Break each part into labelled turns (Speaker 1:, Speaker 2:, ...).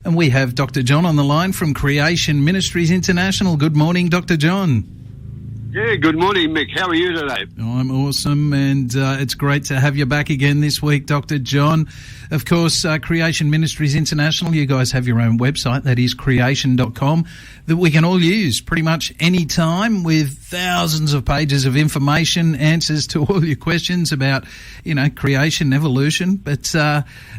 Speaker 1: And we have Dr. John on the line from Creation Ministries International. Good morning, Dr. John.
Speaker 2: Yeah, good morning, Mick. How are you today?
Speaker 1: I'm awesome, and it's great to have you back again this week, Dr. John. Of course, Creation Ministries International, you guys have your own website, that is creation.com, that we can all use pretty much any time, with thousands of pages of information, answers to all your questions about, creation, evolution. But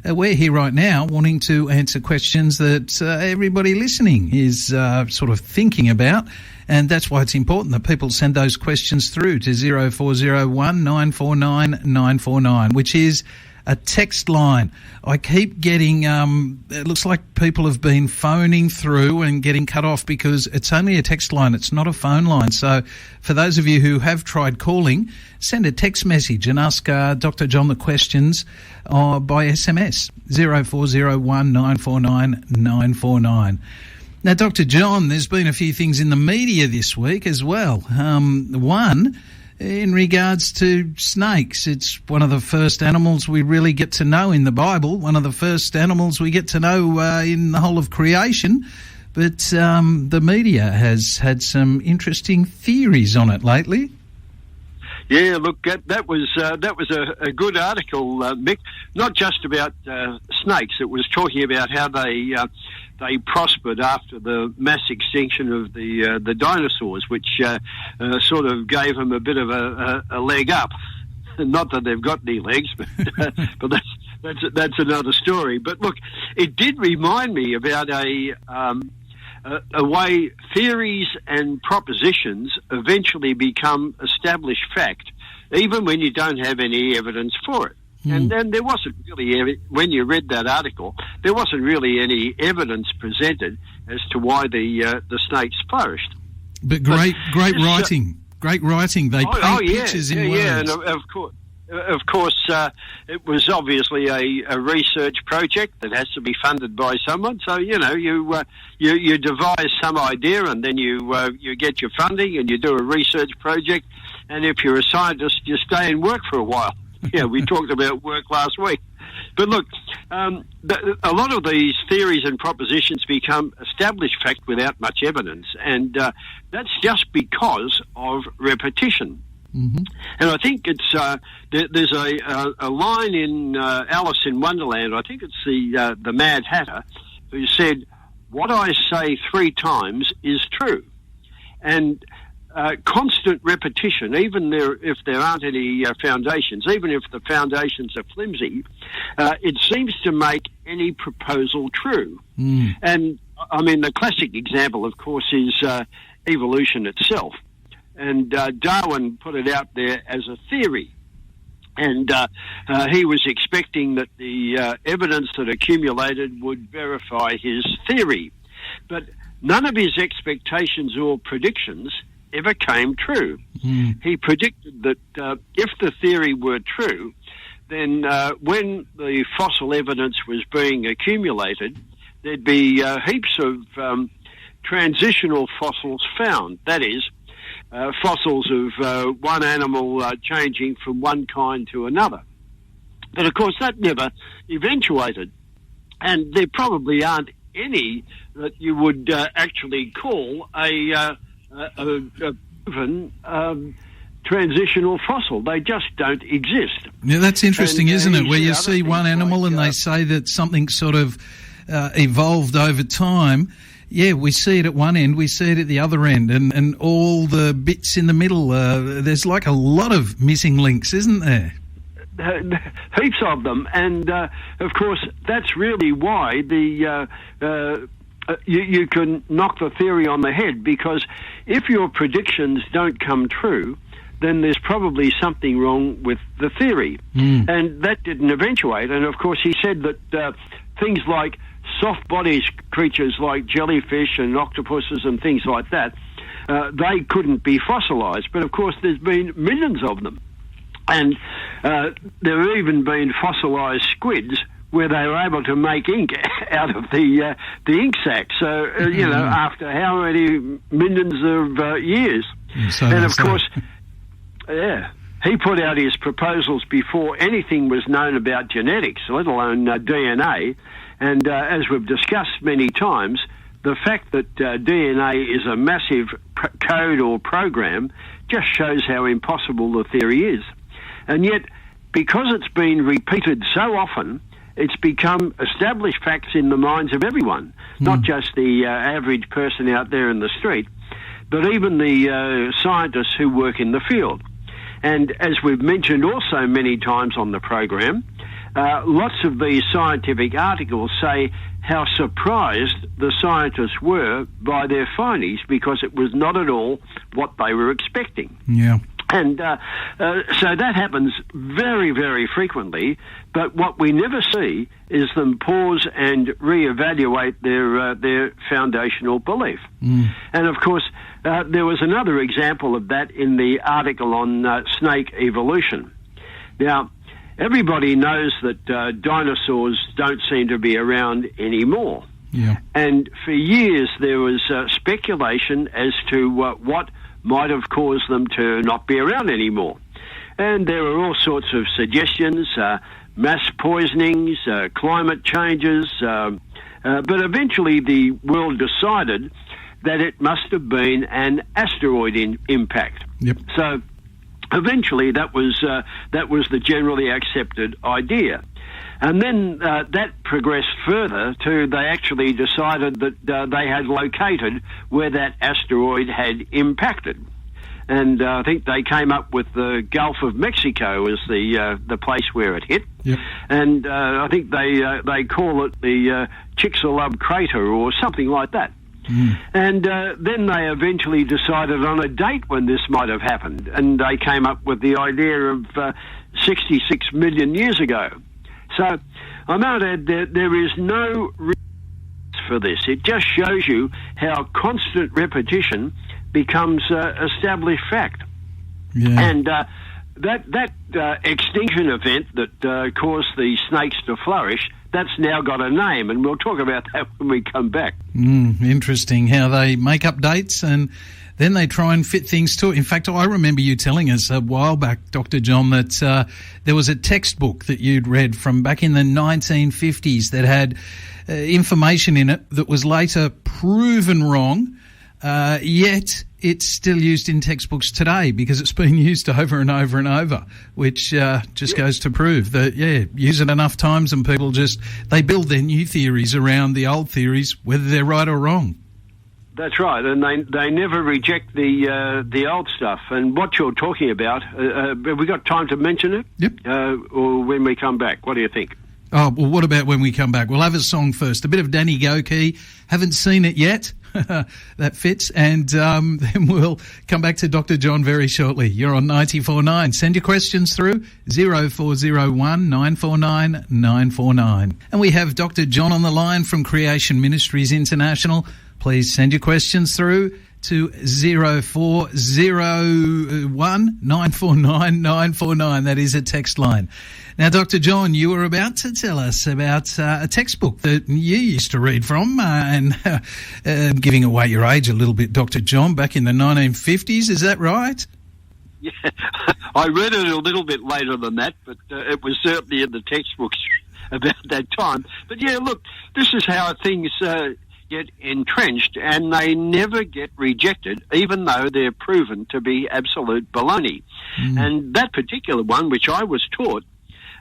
Speaker 1: we're here right now wanting to answer questions that everybody listening is sort of thinking about. And that's why it's important that people send those questions through to 0401 949 949, which is a text line. I keep getting, it looks like people have been phoning through and getting cut off because it's only a text line. It's not a phone line. So for those of you who have tried calling, send a text message and ask Dr. John the questions by SMS, 0401 949 949. Now, Dr. John, there's been a few things in the media this week as well. One, in regards to snakes. It's one of the first animals we really get to know in the Bible, one of the first animals we get to know in the whole of creation. But the media has had some interesting theories on it lately.
Speaker 2: Yeah, look, that was a good article, Mick. Not just about snakes. It was talking about how they prospered after the mass extinction of the dinosaurs, which sort of gave them a bit of a leg up. Not that they've got any legs, but that's another story. But look, it did remind me about a way theories and propositions eventually become established fact, even when you don't have any evidence for it. And then there wasn't really, when you read that article, there wasn't really any evidence presented as to why the snakes flourished.
Speaker 1: But great writing. Great writing. They paint pictures in words.
Speaker 2: Yeah, and of course, it was obviously a research project that has to be funded by someone. So you devise some idea, and then you get your funding, and you do a research project. And if you're a scientist, you stay and work for a while. Yeah, we talked about work last week. But look, a lot of these theories and propositions become established fact without much evidence, and that's just because of repetition. Mm-hmm. And I think it's there's a line in Alice in Wonderland. I think it's the Mad Hatter, who said, "What I say 3 times is true," and constant repetition, even if there aren't any foundations, even if the foundations are flimsy, it seems to make any proposal true. And I mean, the classic example, of course, is evolution itself. And Darwin put it out there as a theory. And he was expecting that the evidence that accumulated would verify his theory. But none of his expectations or predictions ever came true. He predicted that if the theory were true, then when the fossil evidence was being accumulated, there'd be heaps of transitional fossils found. That is, fossils of one animal changing from one kind to another. But of course that never eventuated, and there probably aren't any that you would actually call a proven transitional fossil. They just don't exist.
Speaker 1: Yeah, that's interesting, isn't it? Where you see one animal and they say that something sort of evolved over time. Yeah, we see it at one end, we see it at the other end, and all the bits in the middle. There's like a lot of missing links, isn't there?
Speaker 2: Heaps of them, and of course that's really why you can knock the theory on the head, because if your predictions don't come true, then there's probably something wrong with the theory. And that didn't eventuate. And of course he said that things like soft-bodied creatures like jellyfish and octopuses and things like that, they couldn't be fossilized. But of course there's been millions of them. And there have even been fossilized squids where they were able to make ink out of the ink sac. So, after how many millions of years. And of course, yeah. he put out his proposals before anything was known about genetics, let alone DNA. And as we've discussed many times, the fact that DNA is a massive code or program just shows how impossible the theory is. And yet, because it's been repeated so often, it's become established facts in the minds of everyone, not just the average person out there in the street, but even the scientists who work in the field. And as we've mentioned also many times on the program, lots of these scientific articles say how surprised the scientists were by their findings because it was not at all what they were expecting.
Speaker 1: Yeah.
Speaker 2: And so that happens very, very frequently, but what we never see is them pause and reevaluate their foundational belief. And of course, there was another example of that in the article on snake evolution. Now, everybody knows that dinosaurs don't seem to be around anymore.
Speaker 1: Yeah.
Speaker 2: And for years there was speculation as to what might have caused them to not be around anymore. And there were all sorts of suggestions, mass poisonings, climate changes, but eventually the world decided that it must have been an asteroid impact.
Speaker 1: Yep.
Speaker 2: So eventually that was the generally accepted idea. And then that progressed further to they actually decided that they had located where that asteroid had impacted. And I think they came up with the Gulf of Mexico as the place where it hit.
Speaker 1: Yep.
Speaker 2: And I think they call it the Chicxulub crater or something like that. And then they eventually decided on a date when this might have happened. And they came up with the idea of 66 million years ago. So I might add that there is no reason for this. It just shows you how constant repetition becomes established fact.
Speaker 1: Yeah.
Speaker 2: And that extinction event that caused the snakes to flourish, that's now got a name, and we'll talk about that when we come back.
Speaker 1: Interesting how they make up dates and then they try and fit things to it. In fact, I remember you telling us a while back, Dr. John, that there was a textbook that you'd read from back in the 1950s that had information in it that was later proven wrong, yet it's still used in textbooks today because it's been used over and over and over, which just goes to prove that, use it enough times and people they build their new theories around the old theories, whether they're right or wrong.
Speaker 2: That's right, and they never reject the old stuff. And what you're talking about, have we got time to mention it?
Speaker 1: Yep.
Speaker 2: Or when we come back? What do you think?
Speaker 1: Oh, well, what about when we come back? We'll have a song first, a bit of Danny Gokey. Haven't seen it yet. That fits. And then we'll come back to Dr. John very shortly. You're on 94.9. Send your questions through 0401 949 949. And we have Dr. John on the line from Creation Ministries International. Please send your questions through to 0401 949 949. That is a text line. Now, Dr. John, you were about to tell us about a textbook that you used to read from and giving away your age a little bit, Dr. John, back in the 1950s. Is that right?
Speaker 2: Yeah, I read it a little bit later than that, but it was certainly in the textbooks about that time. But yeah, look, this is how things get entrenched, and they never get rejected, even though they're proven to be absolute baloney. And that particular one, which I was taught,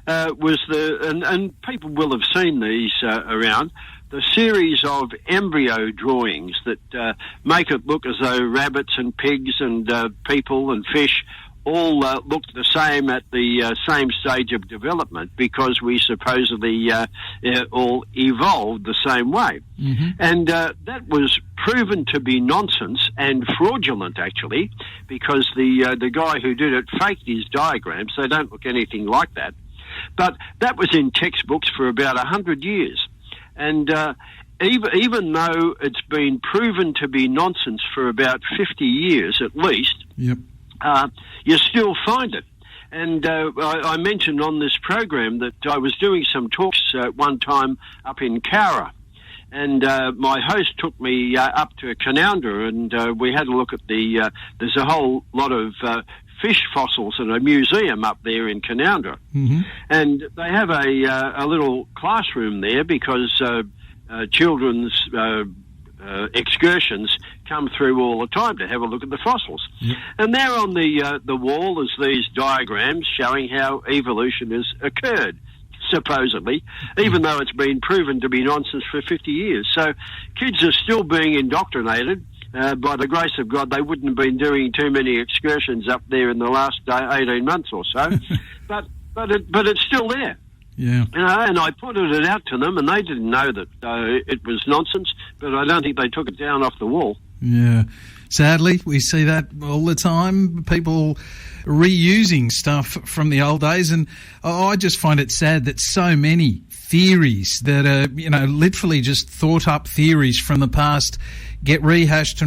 Speaker 2: was and people will have seen these around, the series of embryo drawings that make it look as though rabbits and pigs and people and fish all looked the same at the same stage of development because we supposedly all evolved the same way. And that was proven to be nonsense and fraudulent, actually, because the guy who did it faked his diagrams. They don't look anything like that. But that was in textbooks for about 100 years. And even though it's been proven to be nonsense for about 50 years at least, you still find it. And I mentioned on this program that I was doing some talks one time up in Cowra, and my host took me up to Canowindra, and we had a look at there's a whole lot of fish fossils at a museum up there in Canowindra.
Speaker 1: Mm-hmm.
Speaker 2: And they have a little classroom there because children's excursions come through all the time to have a look at the fossils.
Speaker 1: Yep.
Speaker 2: And there on the wall is these diagrams showing how evolution has occurred, supposedly, even though it's been proven to be nonsense for 50 years. So kids are still being indoctrinated. By the grace of God, they wouldn't have been doing too many excursions up there in the last 18 months or so. but it's still there.
Speaker 1: Yeah.
Speaker 2: And I pointed it out to them, and they didn't know that it was nonsense, but I don't think they took it down off the wall.
Speaker 1: Yeah. Sadly, we see that all the time, people reusing stuff from the old days, and I just find it sad that so many theories that are, literally just thought up theories from the past get rehashed,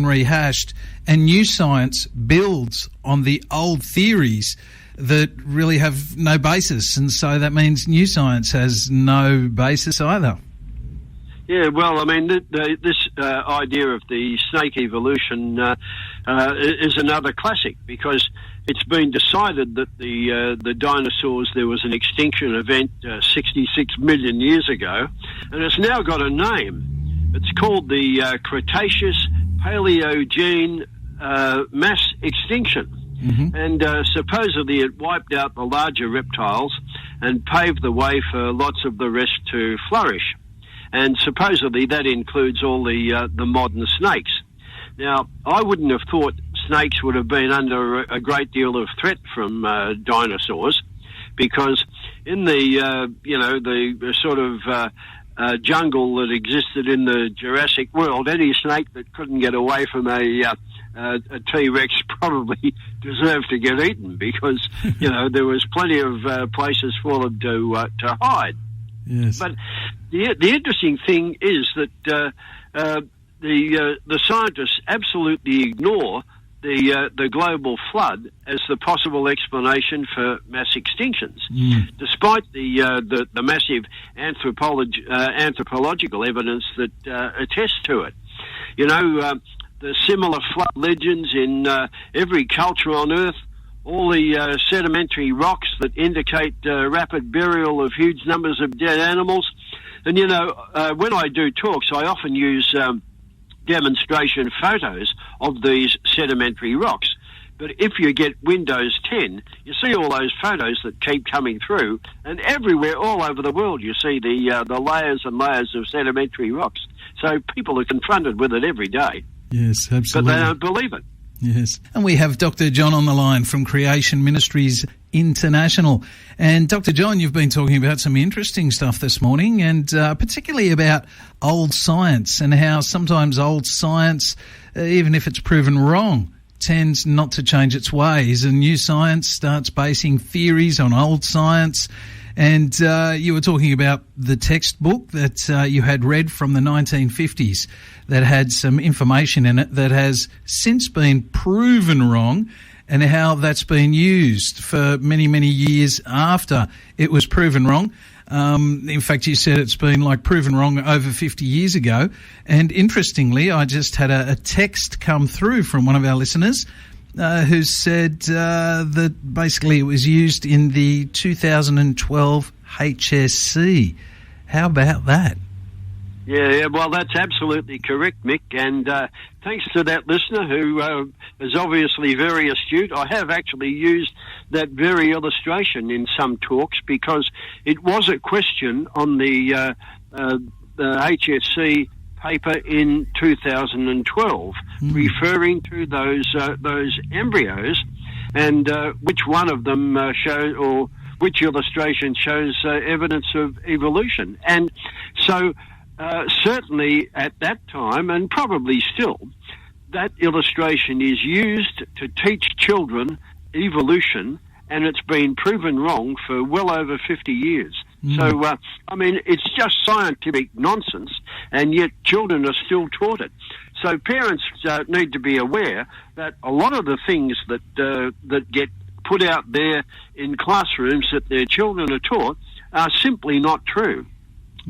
Speaker 1: and new science builds on the old theories that really have no basis, and so that means new science has no basis either.
Speaker 2: Yeah, well, I mean, this idea of the snake evolution is another classic, because it's been decided that the dinosaurs, there was an extinction event 66 million years ago, and it's now got a name. It's called the Cretaceous Paleogene mass extinction. Mm-hmm. And supposedly it wiped out the larger reptiles and paved the way for lots of the rest to flourish. And supposedly that includes all the modern snakes. Now, I wouldn't have thought snakes would have been under a great deal of threat from dinosaurs, because in the sort of jungle that existed in the Jurassic world, any snake that couldn't get away from a T-Rex probably deserved to get eaten, because there was plenty of places for them to hide.
Speaker 1: Yes.
Speaker 2: But the interesting thing is that the scientists absolutely ignore the global flood as the possible explanation for mass extinctions, despite the massive anthropological evidence that attests to it. The similar flood legends in every culture on Earth, all the sedimentary rocks that indicate rapid burial of huge numbers of dead animals. And, when I do talks, I often use demonstration photos of these sedimentary rocks. But if you get Windows 10, you see all those photos that keep coming through, and everywhere, all over the world, you see the layers and layers of sedimentary rocks. So people are confronted with it every day.
Speaker 1: Yes, absolutely.
Speaker 2: But they don't believe it.
Speaker 1: Yes. And we have Dr. John on the line from Creation Ministries International. And Dr. John, you've been talking about some interesting stuff this morning, and particularly about old science and how sometimes old science, even if it's proven wrong, tends not to change its ways, and new science starts basing theories on old science. And you were talking about the textbook that you had read from the 1950s that had some information in it that has since been proven wrong, and how that's been used for many, many years after it was proven wrong. In fact, you said it's been proven wrong over 50 years ago. And interestingly, I just had a text come through from one of our listeners who said that basically it was used in the 2012 HSC. How about that?
Speaker 2: Yeah, well, that's absolutely correct, Mick, and thanks to that listener who is obviously very astute. I have actually used that very illustration in some talks, because it was a question on the HSC paper in 2012, referring to those embryos, and which one of them shows, or which illustration shows evidence of evolution. And so certainly at that time, and probably still, that illustration is used to teach children evolution, and it's been proven wrong for well over 50 years. So, I mean, it's just scientific nonsense, and yet children are still taught it. So parents need to be aware that a lot of the things that get put out there in classrooms that their children are taught are simply not true.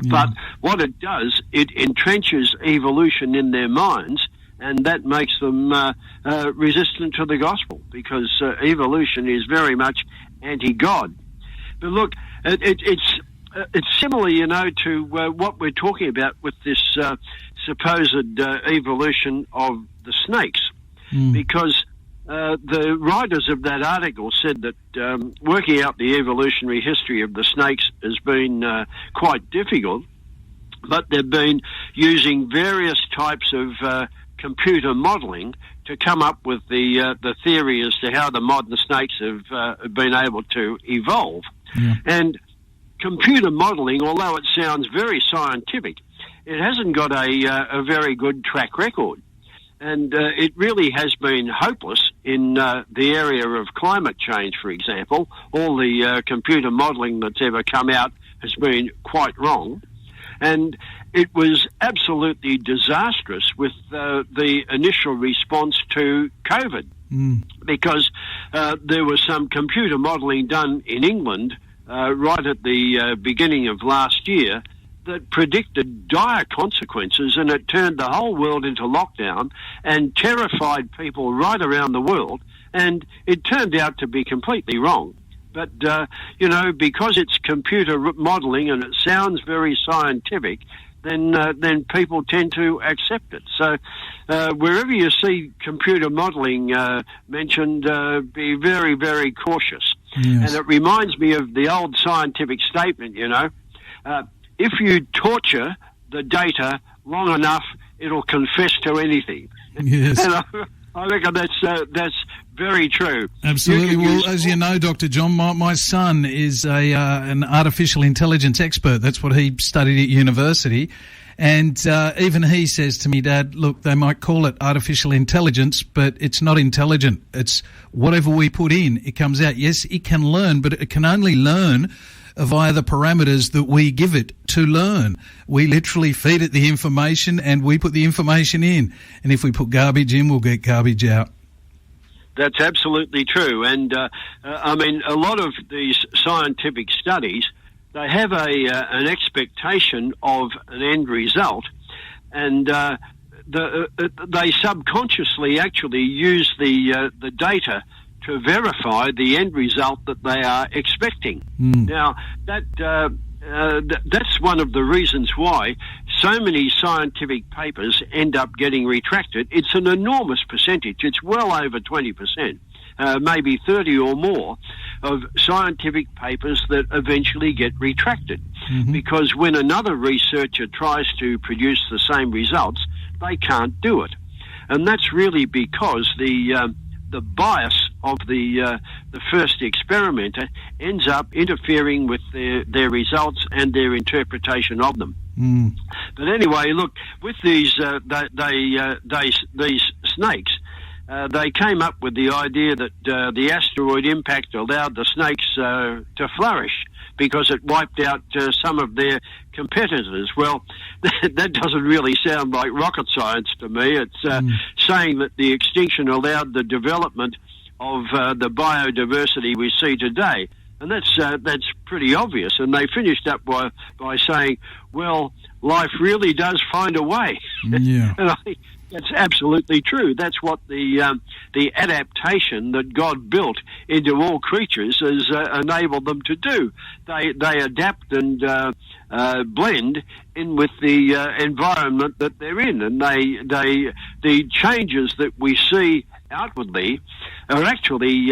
Speaker 2: But what it does, it entrenches evolution in their minds, and that makes them resistant to the gospel, because evolution is very much anti-God. But look, it's similar, to what we're talking about with this supposed evolution of the snakes, because the writers of that article said that working out the evolutionary history of the snakes has been quite difficult, but they've been using various types of computer modelling to come up with the theory as to how the modern snakes have been able to evolve. Yeah. And computer modelling, although it sounds very scientific, it hasn't got a very good track record. And it really has been hopeless in the area of climate change, for example. All the computer modelling that's ever come out has been quite wrong. And it was absolutely disastrous with the initial response to COVID, because there was some computer modelling done in England right at the beginning of last year that predicted dire consequences, and it turned the whole world into lockdown and terrified people right around the world, and it turned out to be completely wrong. But, because it's computer modelling and it sounds very scientific, then people tend to accept it. So wherever you see computer modelling mentioned, be very, very cautious. Yes. And it reminds me of the old scientific statement, if you torture the data long enough, it'll confess to anything.
Speaker 1: Yes.
Speaker 2: And I reckon that's very true.
Speaker 1: Absolutely. Well, as you know, Dr. John, my son is an artificial intelligence expert. That's what he studied at university. And even he says to me, Dad, look, they might call it artificial intelligence, but it's not intelligent. It's whatever we put in, it comes out. Yes, it can learn, but it can only learn via the parameters that we give it to learn. We literally feed it the information and we put the information in. And if we put garbage in, we'll get garbage out.
Speaker 2: That's absolutely true. And, a lot of these scientific studies, they have an expectation of an end result, and they subconsciously actually use the data to verify the end result that they are expecting. Now, that's one of the reasons why so many scientific papers end up getting retracted. It's an enormous percentage. It's well over 20%, maybe 30 or more, of scientific papers that eventually get retracted. Because when another researcher tries to produce the same results, they can't do it. And that's really because the bias of the first experimenter ends up interfering with their results and their interpretation of them. But anyway, look, with these snakes, they came up with the idea that the asteroid impact allowed the snakes to flourish because it wiped out some of their competitors. Well, that doesn't really sound like rocket science to me. It's saying that the extinction allowed the development of the biodiversity we see today. And that's pretty obvious. And they finished up by saying, well, life really does find a way.
Speaker 1: Yeah.
Speaker 2: And I think that's absolutely true. That's what the adaptation that God built into all creatures has enabled them to do. They adapt and blend in with the environment that they're in, and the changes that we see outwardly are actually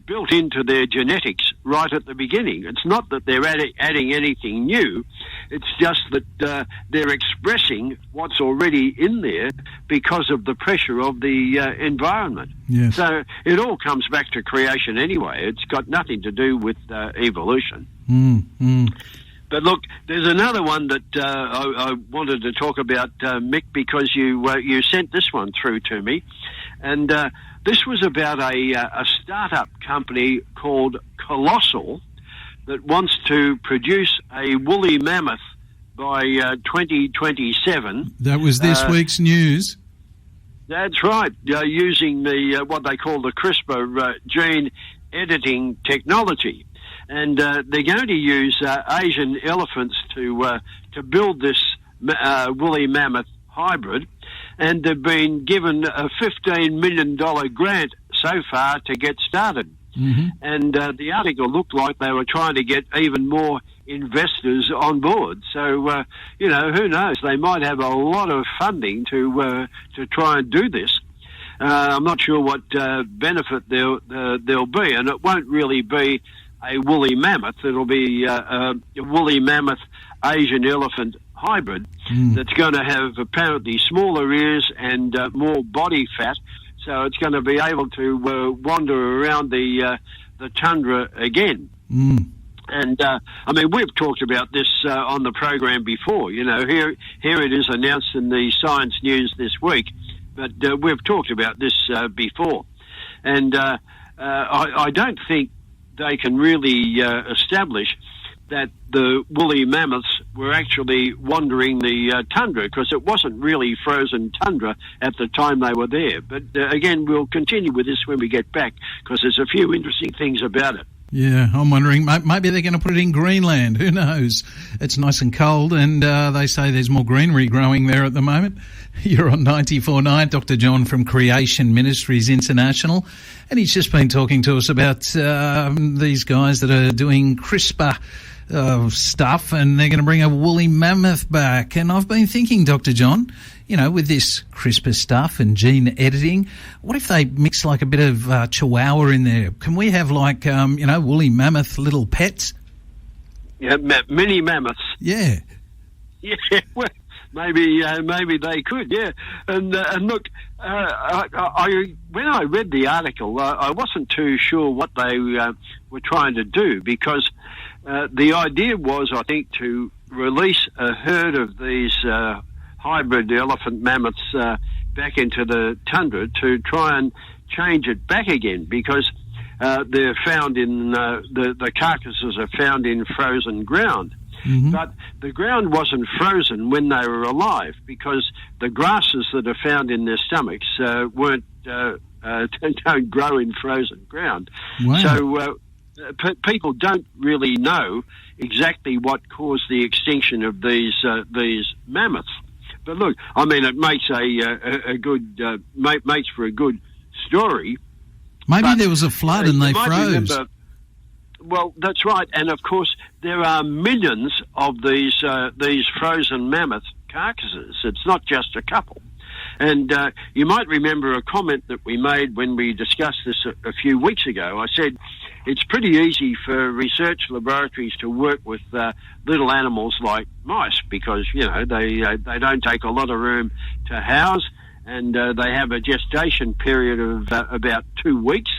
Speaker 2: built into their genetics right at the beginning. It's not that they're adding anything new. It's just that they're expressing what's already in there because of the pressure of the environment.
Speaker 1: Yes.
Speaker 2: So it all comes back to creation anyway. It's got nothing to do with evolution. But look, there's another one that I wanted to talk about, Mick, because you sent this one through to me. And this was about a startup company called Colossal that wants to produce a woolly mammoth by 2027.
Speaker 1: That was this week's news.
Speaker 2: That's right, using the what they call the CRISPR gene editing technology. And they're going to use Asian elephants to build this woolly mammoth hybrid. and they've been given a $15 million grant so far to get started.
Speaker 1: Mm-hmm.
Speaker 2: And the article looked like they were trying to get even more investors on board. So, who knows? They might have a lot of funding to try and do this. I'm not sure what benefit there'll be, and it won't really be a woolly mammoth. It'll be a woolly mammoth Asian elephant hybrid that's going to have apparently smaller ears and more body fat. So it's going to be able to wander around the tundra again.
Speaker 1: Mm.
Speaker 2: And, we've talked about this on the program before. Here it is announced in the Science News this week, but we've talked about this before. And I don't think they can really establish that the woolly mammoths were actually wandering the tundra, because it wasn't really frozen tundra at the time they were there. But again, we'll continue with this when we get back, because there's a few interesting things about it.
Speaker 1: Yeah, I'm wondering, maybe they're going to put it in Greenland. Who knows? It's nice and cold, and they say there's more greenery growing there at the moment. You're on 94.9, Dr. John from Creation Ministries International, and he's just been talking to us about these guys that are doing CRISPR stuff, and they're going to bring a woolly mammoth back. And I've been thinking, Dr. John, with this CRISPR stuff and gene editing, what if they mix like a bit of chihuahua in there? Can we have woolly mammoth little pets?
Speaker 2: Yeah, mini mammoths.
Speaker 1: Yeah.
Speaker 2: Yeah, well, maybe they could, yeah. And look, when I read the article, I wasn't too sure what they were trying to do, because the idea was, I think, to release a herd of these hybrid elephant mammoths back into the tundra to try and change it back again, because they're found in the carcasses are found in frozen ground.
Speaker 1: Mm-hmm.
Speaker 2: But the ground wasn't frozen when they were alive, because the grasses that are found in their stomachs don't grow in frozen ground.
Speaker 1: Wow.
Speaker 2: So people don't really know exactly what caused the extinction of these mammoths. But look, it makes makes for a good story.
Speaker 1: Maybe there was a flood and they froze.
Speaker 2: Well, that's right, and of course there are millions of these frozen mammoth carcasses. It's not just a couple. And you might remember a comment that we made when we discussed this a few weeks ago. I said it's pretty easy for research laboratories to work with little animals like mice, because they don't take a lot of room to house, and they have a gestation period of about 2 weeks,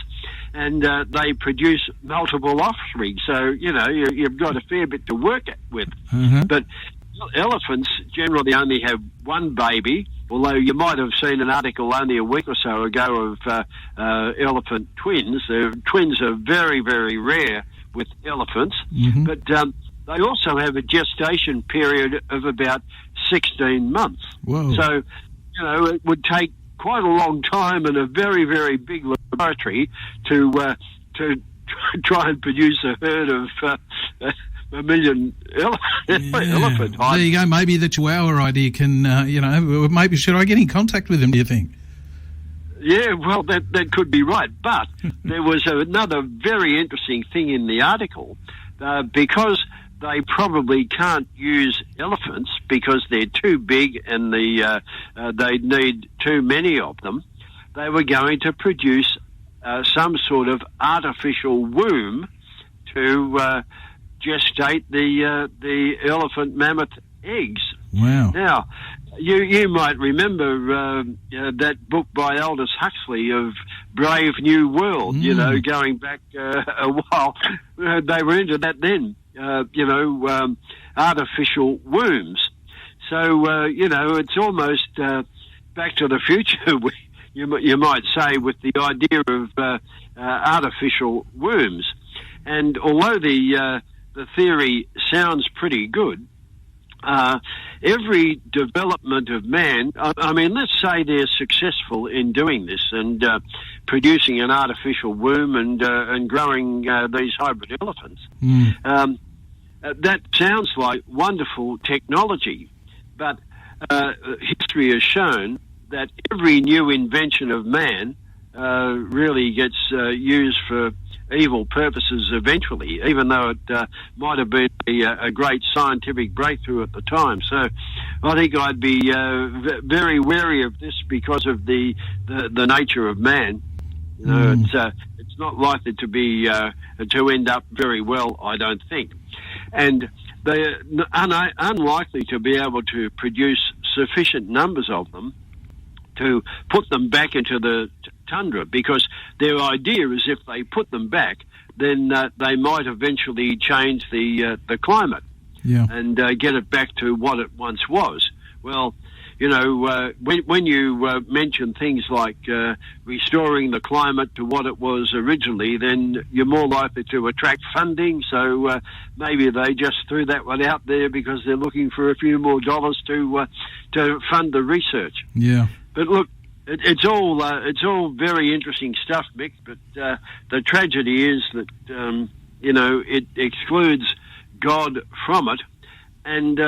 Speaker 2: and they produce multiple offspring. So you've got a fair bit to work with.
Speaker 1: Mm-hmm.
Speaker 2: But elephants generally only have one baby, although you might have seen an article only a week or so ago of elephant twins. Twins are very, very rare with elephants,
Speaker 1: mm-hmm.
Speaker 2: but they also have a gestation period of about 16 months.
Speaker 1: Whoa.
Speaker 2: So, it would take quite a long time and a very, very big laboratory to try and produce a herd of a million elephant.
Speaker 1: There you go. Maybe the chihuahua idea can, maybe should I get in contact with them, do you think?
Speaker 2: Yeah, well, that could be right. But there was another very interesting thing in the article, because they probably can't use elephants because they're too big and they need too many of them. They were going to produce some sort of artificial womb to gestate the elephant mammoth eggs.
Speaker 1: Wow.
Speaker 2: Now, you might remember that book by Aldous Huxley of Brave New World, going back a while. They were into that then, artificial wombs. So, it's almost Back to the Future, you might say, with the idea of artificial wombs. And although the theory sounds pretty good, every development of man, let's say they're successful in doing this and producing an artificial womb and growing these hybrid elephants. That sounds like wonderful technology, but history has shown that every new invention of man really gets used for evil purposes eventually, even though it might have been a great scientific breakthrough at the time. So I think I'd be very wary of this because of the nature of man. You know, it's not likely to be to end up very well, I don't think. And they're unlikely to be able to produce sufficient numbers of them to put them back into the tundra, because their idea is if they put them back, then they might eventually change the climate and get it back to what it once was. Well, you know, when you mention things like restoring the climate to what it was originally, then you're more likely to attract funding. So maybe they just threw that one out there because they're looking for a few more dollars to fund the research.
Speaker 1: Yeah.
Speaker 2: But look, it's all very interesting stuff, Mick. But the tragedy is that you know, it excludes God from it, and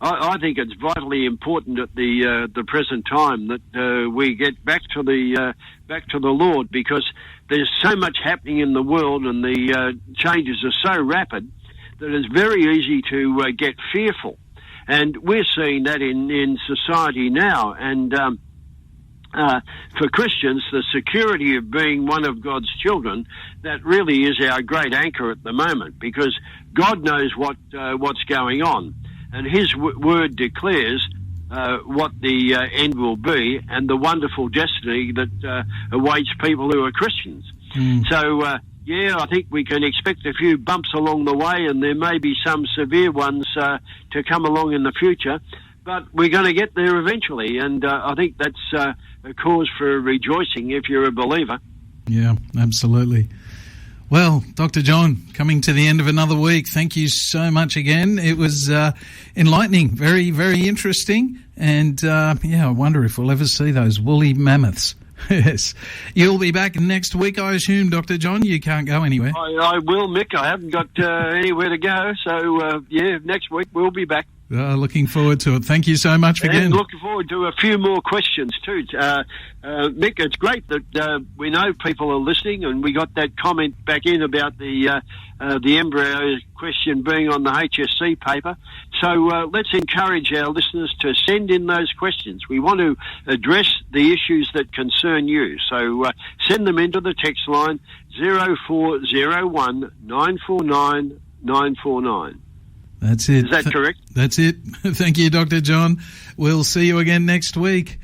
Speaker 2: I think it's vitally important at the present time that we get back to the Lord, because there's so much happening in the world, and the changes are so rapid that it's very easy to get fearful, and we're seeing that in society now. And for Christians, the security of being one of God's children, that really is our great anchor at the moment, because God knows what's going on, and His word declares what the end will be, and the wonderful destiny that awaits people who are Christians. So, I think we can expect a few bumps along the way, and there may be some severe ones to come along in the future. But we're going to get there eventually, and I think that's a cause for rejoicing if you're a believer.
Speaker 1: Yeah, absolutely. Well, Dr. John, coming to the end of another week, thank you so much again. It was enlightening, very, very interesting, and I wonder if we'll ever see those woolly mammoths. Yes. You'll be back next week, I assume, Dr. John. You can't go anywhere.
Speaker 2: I will, Mick. I haven't got anywhere to go, so next week we'll be back.
Speaker 1: Looking forward to it. Thank you so much again.
Speaker 2: And looking forward to a few more questions too. Mick, it's great that we know people are listening, and we got that comment back in about the embryo question being on the HSC paper. So let's encourage our listeners to send in those questions. We want to address the issues that concern you. So send them into the text line 0401 949 949.
Speaker 1: That's it.
Speaker 2: Is that correct?
Speaker 1: That's it. Thank you, Dr. John. We'll see you again next week.